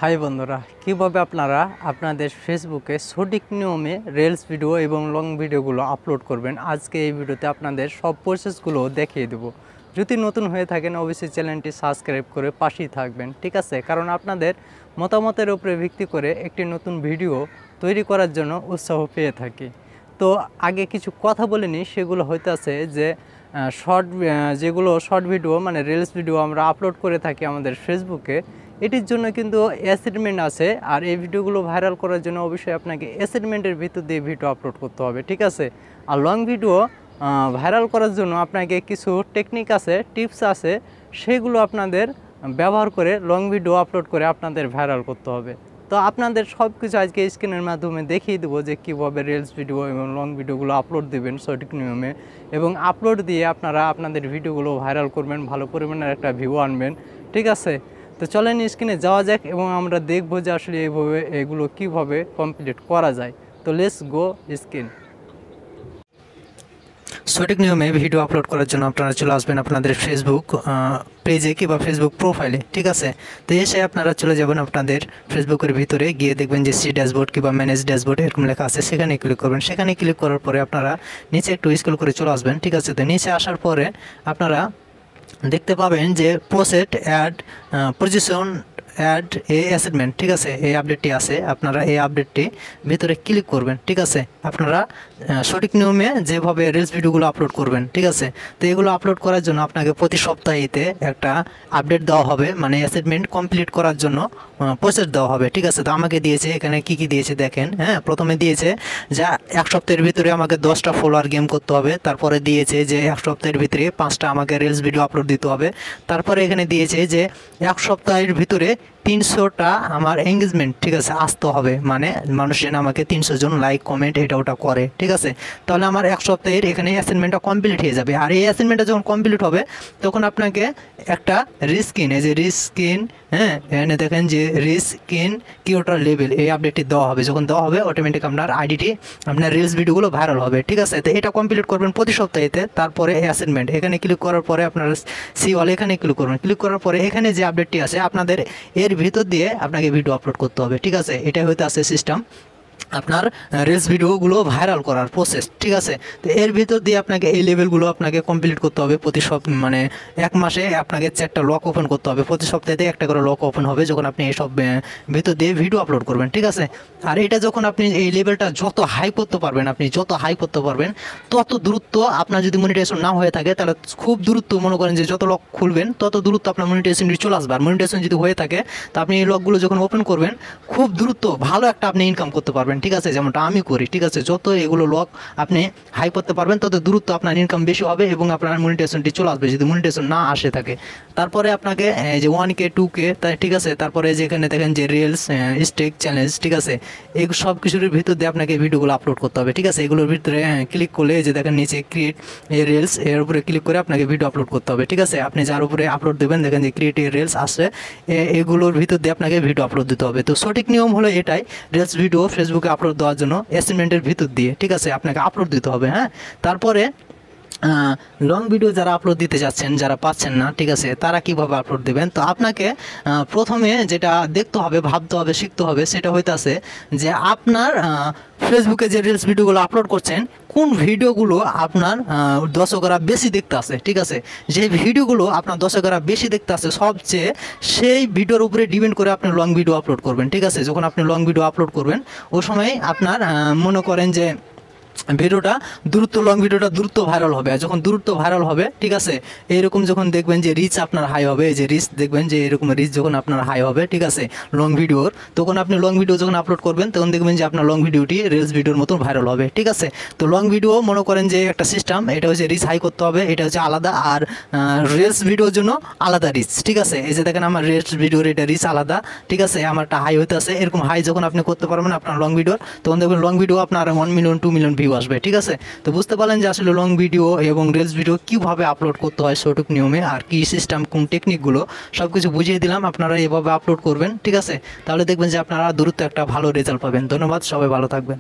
High বন্ধুরা, কীভাবে আপনারা আপনাদের ফেসবুকে সঠিক নিয়মে রিলস ভিডিও এবং লং ভিডিওগুলো আপলোড করবেন, আজকে এই ভিডিওতে আপনাদের সব প্রসেসগুলো দেখিয়ে দেব। যদি নতুন হয়ে থাকেন অবশ্যই চ্যানেলটি সাবস্ক্রাইব করে পাশেই থাকবেন, ঠিক আছে? কারণ আপনাদের মতামতের উপরে ভিত্তি করে একটি নতুন ভিডিও তৈরি করার জন্য উৎসাহ পেয়ে থাকি। তো আগে কিছু কথা বলে নিই, সেগুলো হইতেছে যে যেগুলো শর্ট ভিডিও মানে রিলস ভিডিও আমরা আপলোড করে থাকি আমাদের ফেসবুকে, এটির জন্য কিন্তু অ্যাসাইনমেন্ট আছে। আর এই ভিডিওগুলো ভাইরাল করার জন্য অবশ্যই আপনাকে অ্যাসাইনমেন্টের ভিতর দিয়ে ভিডিও আপলোড করতে হবে, ঠিক আছে? আর লং ভিডিও ভাইরাল করার জন্য আপনাকে কিছু টেকনিক আছে, টিপস আছে, সেগুলো আপনাদের ব্যবহার করে লং ভিডিও আপলোড করে আপনাদের ভাইরাল করতে হবে। তো আপনাদের সব কিছু আজকে স্ক্রিনের মাধ্যমে দেখিয়ে দেবো যে কীভাবে রিলস ভিডিও এবং লং ভিডিওগুলো আপলোড দেবেন সঠিক নিয়মে, এবং আপলোড দিয়ে আপনারা আপনাদের ভিডিওগুলো ভাইরাল করবেন, ভালো পরিমাণের একটা ভিউ আনবেন, ঠিক আছে? তো চলেন স্ক্রিনে যাওয়া যাক এবং আমরা দেখবো যে আসলে এইভাবে এগুলো কীভাবে কমপ্লিট করা যায়। তো লেটস গো স্ক্রিন। সঠিক নিয়মে ভিডিও আপলোড করার জন্য আপনারা চলে আসবেন আপনাদের ফেসবুক পেজে কিংবা ফেসবুক প্রোফাইলে, ঠিক আছে? তো এসে আপনারা চলে যাবেন আপনাদের ফেসবুকের ভিতরে, গিয়ে দেখবেন যে সি ড্যাশবোর্ড কিংবা ম্যানেজ ড্যাশবোর্ড এরকম লেখা আছে, সেখানে ক্লিক করবেন। সেখানে ক্লিক করার পরে আপনারা নিচে একটু স্ক্রল করে চলে আসবেন, ঠিক আছে? তো নিচে আসার পরে আপনারা দেখতে পাবেন যে প্রসেট অ্যাড পজিশন অ্যাড এ অ্যাসাইনমেন্ট, ঠিক আছে? এই আপডেটটি আছে, আপনারা এই আপডেটটি ভিতরে ক্লিক করবেন, ঠিক আছে? আপনারা সঠিক নিয়মে যেভাবে রিলস ভিডিওগুলো আপলোড করবেন, ঠিক আছে? তো এগুলো আপলোড করার জন্য আপনাকে প্রতি সপ্তাহেতে একটা আপডেট দেওয়া হবে, মানে অ্যাসাইনমেন্ট কমপ্লিট করার জন্য প্রসেস দেওয়া হবে, ঠিক আছে? তো আমাকে দিয়েছে এখানে কি দিয়েছে দেখেন। হ্যাঁ, প্রথমে দিয়েছে যে 1 সপ্তাহের ভিতরে আমাকে 10টা ফলোয়ার গেম করতে হবে। তারপরে দিয়েছে যে 1 সপ্তাহের ভিতরে 5টা আমাকে রিলস ভিডিও আপলোড দিতে হবে। তারপরে এখানে দিয়েছে যে 1 সপ্তাহের ভিতরে 300টা আমার এঙ্গেজমেন্ট, ঠিক আছে, আসতে হবে, মানে মানুষ যেন আমাকে 300 জন লাইক কমেন্ট এটা ওটা করে, ঠিক আছে? তাহলে আমার 1 সপ্তাহের এখানে অ্যাসাইনমেন্টটা কমপ্লিট হয়ে যাবে। আর এই অ্যাসাইনমেন্টটা যখন কমপ্লিট হবে তখন আপনাকে একটা রিস্কিন, এই যে রিস্কিন, হ্যাঁ এখানে দেখেন যে রিস্কিন কিওটার লেভেল, এই আপডেটটি দেওয়া হবে। যখন দেওয়া হবে অটোমেটিক আপনার আইডিটি আপনার রিলস ভিডিওগুলো ভাইরাল হবে, ঠিক আছে? তো এটা কমপ্লিট করবেন প্রতি সপ্তাহেতে। তারপরে অ্যাসাইনমেন্ট এখানে ক্লিক করার পরে আপনার সি অল এখানে ক্লিক করবেন। ক্লিক করার পরে এখানে যে আপডেটটি আছে আপনাদের এর ভিতর দিয়ে আপনাকে ভিডিও আপলোড করতে হবে, ঠিক আছে? এটা হয়তো আছে সিস্টেম আপনার রিলস ভিডিওগুলো ভাইরাল করার প্রসেস, ঠিক আছে? তো এর ভিতর দিয়ে আপনাকে এই লেভেলগুলো আপনাকে কমপ্লিট করতে হবে। প্রতি মানে 1 মাসে আপনাকে 4টা লক ওপেন করতে হবে, প্রতি সপ্তাহে একটা করে লক ওপেন হবে যখন আপনি এইসব ভিতর দিয়ে ভিডিও আপলোড করবেন, ঠিক আছে? আর এটা যখন আপনি এই লেভেলটা যত হাই করতে পারবেন, আপনি যত হাই করতে পারবেন তত দ্রুত আপনার যদি মনিটাইজেশন না হয়ে থাকে তাহলে খুব দ্রুত মনে করেন যে যত লক খুলবেন তত দ্রুত আপনার মনিটাইজেশন চলে আসবে। আর মনিটাইজেশন যদি হয়ে থাকে তো আপনি এই লকগুলো যখন ওপেন করবেন খুব দ্রুত ভালো একটা আপনি ইনকাম করতে পারবেন, ঠিক আছে? যেমনটা আমি করি, ঠিক আছে? যত এগুলো লক আপনি হাই করতে পারবেন তত দ্রুত আপনার ইনকাম বেশি হবে এবং আপনার মনিটাইজেশনটি চলে আসবে যদি মনিটাইজেশন না আসে থাকে। তারপরে আপনাকে যে 1K 2K তাই, ঠিক আছে? তারপরে যেখানে দেখেন যে রিলস স্টেক চ্যালেঞ্জ, ঠিক আছে? এই সব কিছুর ভিতর দিয়ে আপনাকে ভিডিওগুলো আপলোড করতে হবে, ঠিক আছে? এগুলোর ভিতরে ক্লিক করলে যে দেখেন নিচে ক্রিয়েট এ রিলস, এর উপরে ক্লিক করে আপনাকে ভিডিও আপলোড করতে হবে, ঠিক আছে? আপনি যার উপরে আপলোড দেবেন দেখেন যে ক্রিয়েট এ রিলস আসে, এগুলোর ভিতর দিয়ে আপনাকে ভিডিও আপলোড দিতে হবে। তো সঠিক নিয়ম হলো এটাই, রিলস ভিডিও ফেসবুকে আপলোড দেওয়ার জন্য অ্যাসাইনমেন্টের ভিতর দিয়ে, ঠিক আছে, আপনাকে আপলোড দিতে হবে। হ্যাঁ, তারপরে লং ভিডিও যারা আপলোড দিতে যাচ্ছেন, যারা পাচ্ছেন না, ঠিক আছে, তারা কিভাবে আপলোড দেবেন? তো আপনাকে প্রথমে যেটা দেখতে হবে, ভাবতে হবে, শিখতে হবে, সেটা হইতাছে যে আপনার ফেসবুকে যে রিলস ভিডিওগুলো আপলোড করছেন কোন ভিডিওগুলো আপনার দর্শকরা বেশি দেখতে আসে, ঠিক আছে? যে ভিডিওগুলো আপনার দর্শকরা বেশি দেখতে আসে সবচেয়ে, সেই ভিডিওর উপরে ডিপেন্ড করে আপনি লং ভিডিও আপলোড করবেন, ঠিক আছে? যখন আপনি লং ভিডিও আপলোড করবেন ওই সময় আপনার মনে করেন যে ভিডিওটা দ্রুত, লং ভিডিওটা দ্রুত ভাইরাল হবে। আর যখন দ্রুত ভাইরাল হবে, ঠিক আছে, এইরকম যখন দেখবেন যে রিচ আপনার হাই হবে, এই যে রিচ দেখবেন যে এরকম রিচ যখন আপনার হাই হবে, ঠিক আছে, লং ভিডিওর, তখন আপনি লং ভিডিও যখন আপলোড করবেন তখন দেখবেন যে আপনার লং ভিডিওটি রিলস ভিডিওর মতন ভাইরাল হবে, ঠিক আছে? তো লং ভিডিও মনে করেন যে একটা সিস্টেম, এটা হচ্ছে রিচ হাই করতে হবে, এটা হচ্ছে আলাদা, আর রিলস ভিডিওর জন্য আলাদা রিচ, ঠিক আছে? এই যে দেখেন আমার রিলস ভিডিওর এটা রিচ আলাদা, ঠিক আছে, আমারটা হাই হইতে আছে। এরকম হাই যখন আপনি করতে পারবেন আপনার লং ভিডিওর, তখন দেখবেন লং ভিডিও আপনার 1 মিলিয়ন 2 মিলিয়ন ভিউ আসবে, ঠিক আছে? তো বুঝতে পারলেন যে আসলে লং ভিডিও এবং রিলস ভিডিও কিভাবে আপলোড করতে হয় সঠিক নিয়মে, আর কি সিস্টেম, কোন টেকনিকগুলো সবকিছু বুঝিয়ে দিলাম। আপনারা এভাবে আপলোড করবেন, ঠিক আছে? তাহলে দেখবেন যে আপনারা দ্রুত একটা ভালো রেজাল্ট পাবেন। ধন্যবাদ, সবাই ভালো থাকবেন।